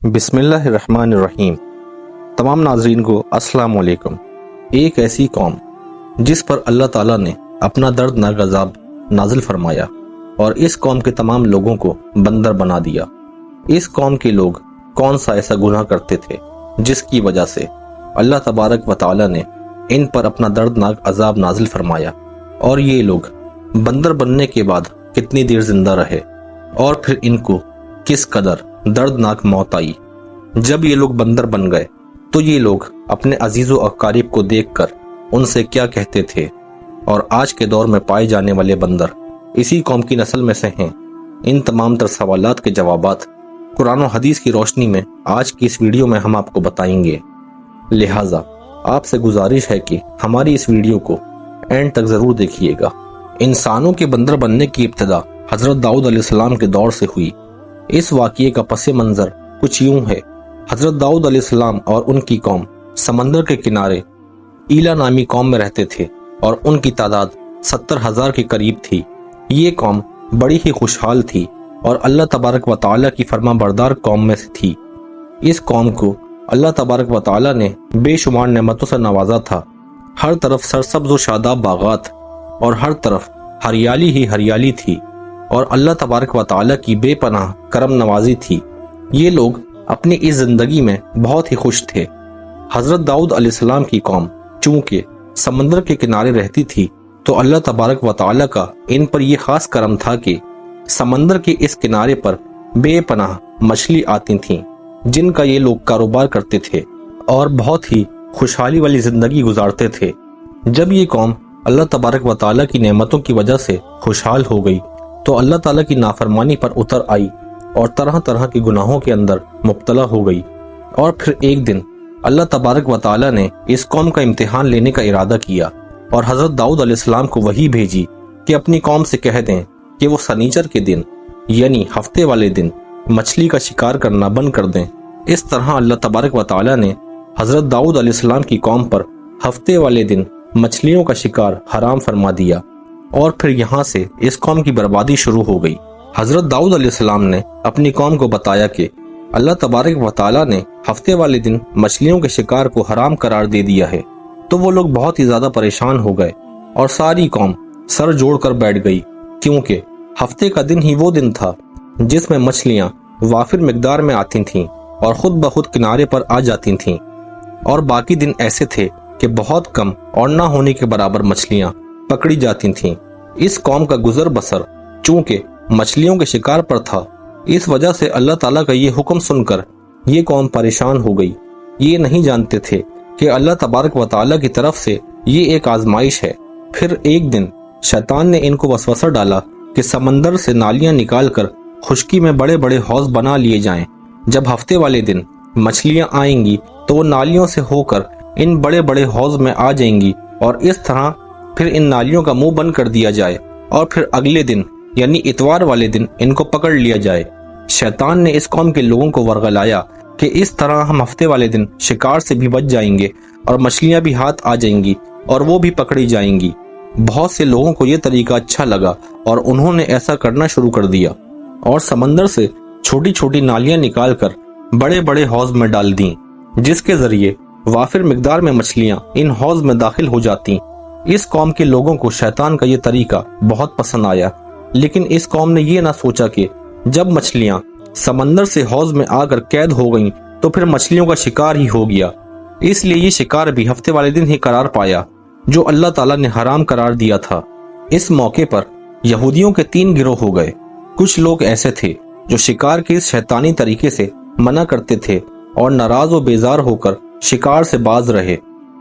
بسم اللہ الرحمن الرحیم۔ تمام ناظرین کو السلام علیکم۔ ایک ایسی قوم جس پر اللہ تعالیٰ نے اپنا دردناک عذاب نازل فرمایا اور اس قوم کے تمام لوگوں کو بندر بنا دیا۔ اس قوم کے لوگ کون سا ایسا گناہ کرتے تھے جس کی وجہ سے اللہ تبارک و تعالیٰ نے ان پر اپنا دردناک عذاب نازل فرمایا، اور یہ لوگ بندر بننے کے بعد کتنی دیر زندہ رہے، اور پھر ان کو کس قدر دردناک موت آئی۔ جب یہ لوگ بندر بن گئے تو یہ لوگ اپنے عزیز و اقارب کو دیکھ کر ان سے کیا کہتے تھے، اور آج کے دور میں پائے جانے والے بندر اسی قوم کی نسل میں سے ہیں۔ ان تمام تر سوالات کے جوابات قرآن و حدیث کی روشنی میں آج کی اس ویڈیو میں ہم آپ کو بتائیں گے، لہٰذا آپ سے گزارش ہے کہ ہماری اس ویڈیو کو اینڈ تک ضرور دیکھیے گا۔ انسانوں کے بندر بننے کی ابتدا حضرت داؤد علیہ السلام کے دور سے ہوئی۔ اس واقعے کا پس منظر کچھ یوں ہے۔ حضرت داؤد علیہ السلام اور ان کی قوم سمندر کے کنارے ایلا نامی قوم میں رہتے تھے، اور ان کی تعداد 70,000 کے قریب تھی۔ یہ قوم بڑی ہی خوشحال تھی اور اللہ تبارک و تعالیٰ کی فرما بردار قوم میں سے تھی۔ اس قوم کو اللہ تبارک و تعالیٰ نے بے شمار نعمتوں سے نوازا تھا۔ ہر طرف سرسبز و شاداب باغات اور ہر طرف ہریالی ہی ہریالی تھی، اور اللہ تبارک و تعالیٰ کی بے پناہ کرم نوازی تھی۔ یہ لوگ اپنی اس زندگی میں بہت ہی خوش تھے۔ حضرت داؤد علیہ السلام کی قوم چونکہ سمندر کے کنارے رہتی تھی تو اللہ تبارک و تعالیٰ کا ان پر یہ خاص کرم تھا کہ سمندر کے اس کنارے پر بے پناہ مچھلی آتی تھیں، جن کا یہ لوگ کاروبار کرتے تھے اور بہت ہی خوشحالی والی زندگی گزارتے تھے۔ جب یہ قوم اللہ تبارک و تعالیٰ کی نعمتوں کی وجہ سے خوشحال ہو گئی تو اللہ تعالیٰ کی نافرمانی پر اتر آئی اور طرح طرح کے گناہوں کے اندر مبتلا ہو گئی۔ اور پھر ایک دن اللہ تبارک و تعالیٰ نے اس قوم کا امتحان لینے کا ارادہ کیا، اور حضرت داؤد علیہ السلام کو وحی بھیجی کہ اپنی قوم سے کہہ دیں کہ وہ سنیچر کے دن یعنی ہفتے والے دن مچھلی کا شکار کرنا بند کر دیں۔ اس طرح اللہ تبارک و تعالیٰ نے حضرت داؤد علیہ السلام کی قوم پر ہفتے والے دن مچھلیوں کا شکار حرام فرما دیا، اور پھر یہاں سے اس قوم کی بربادی شروع ہو گئی۔ حضرت داؤد علیہ السلام نے اپنی قوم کو بتایا کہ اللہ تبارک و تعالیٰ نے ہفتے والے دن مچھلیوں کے شکار کو حرام قرار دے دیا ہے، تو وہ لوگ بہت ہی زیادہ پریشان ہو گئے اور ساری قوم سر جوڑ کر بیٹھ گئی، کیونکہ ہفتے کا دن ہی وہ دن تھا جس میں مچھلیاں وافر مقدار میں آتی تھیں اور خود بخود کنارے پر آ جاتی تھیں، اور باقی دن ایسے تھے کہ بہت کم اور نہ ہونے کے برابر مچھلیاں پکڑی جاتی تھیں۔ اس قوم کا گزر بسر چونکہ مچھلیوں کے شکار پر تھا، اس وجہ سے اللہ تعالیٰ کا یہ حکم سن کر یہ قوم پریشان ہو گئی۔ یہ نہیں جانتے تھے کہ اللہ تبارک و تعالیٰ کی طرف سے یہ ایک آزمائش ہے۔ پھر ایک دن شیطان نے ان کو وسوسہ ڈالا کہ سمندر سے نالیاں نکال کر خشکی میں بڑے بڑے حوض بنا لیے جائیں۔ جب ہفتے والے دن مچھلیاں آئیں گی تو وہ نالیوں سے ہو کر ان بڑے بڑے حوض میں آ جائیں گی، اور اس طرح پھر ان نالیوں کا منہ بند کر دیا جائے، اور پھر اگلے دن یعنی اتوار والے دن ان کو پکڑ لیا جائے۔ شیطان نے اس قوم کے لوگوں کو ورغلایا کہ اس طرح ہم ہفتے والے دن شکار سے بھی بچ جائیں گے اور مچھلیاں بھی ہاتھ آ جائیں گی اور وہ بھی پکڑی جائیں گی۔ بہت سے لوگوں کو یہ طریقہ اچھا لگا اور انہوں نے ایسا کرنا شروع کر دیا، اور سمندر سے چھوٹی چھوٹی نالیاں نکال کر بڑے بڑے حوض میں ڈال دیں، جس کے ذریعے وافر مقدار میں مچھلیاں ان حوض میں داخل ہو جاتی۔ اس قوم کے لوگوں کو شیطان کا یہ طریقہ بہت پسند آیا، لیکن اس قوم نے یہ نہ سوچا کہ جب مچھلیاں سمندر سے حوض میں آ کر قید ہو گئیں تو پھر مچھلیوں کا شکار ہی ہو گیا۔ اس لیے یہ شکار بھی ہفتے والے دن ہی قرار پایا جو اللہ تعالیٰ نے حرام قرار دیا تھا۔ اس موقع پر یہودیوں کے 3 گروہ ہو گئے۔ کچھ لوگ ایسے تھے جو شکار کے اس شیطانی طریقے سے منع کرتے تھے اور ناراض و بیزار ہو کر شکار سے باز رہے،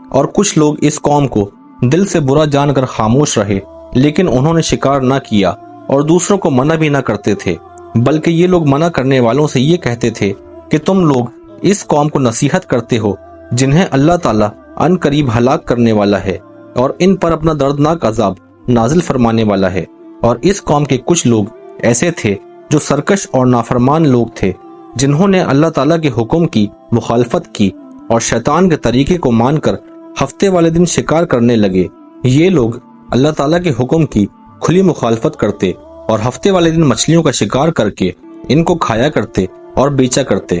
اور کچھ لوگ اس قوم کو دل سے برا جان کر خاموش رہے، لیکن انہوں نے شکار نہ کیا اور دوسروں کو منع بھی نہ کرتے تھے، بلکہ یہ لوگ منع کرنے والوں سے یہ کہتے تھے کہ تم لوگ اس قوم کو نصیحت کرتے ہو جنہیں اللہ تعالیٰ ان قریب ہلاک کرنے والا ہے اور ان پر اپنا دردناک عذاب نازل فرمانے والا ہے۔ اور اس قوم کے کچھ لوگ ایسے تھے جو سرکش اور نافرمان لوگ تھے، جنہوں نے اللہ تعالیٰ کے حکم کی مخالفت کی اور شیطان کے طریقے کو مان کر ہفتے والے دن شکار کرنے لگے۔ یہ لوگ اللہ تعالیٰ کے حکم کی کھلی مخالفت کرتے اور ہفتے والے دن مچھلیوں کا شکار کر کے ان کو کھایا کرتے اور بیچا کرتے۔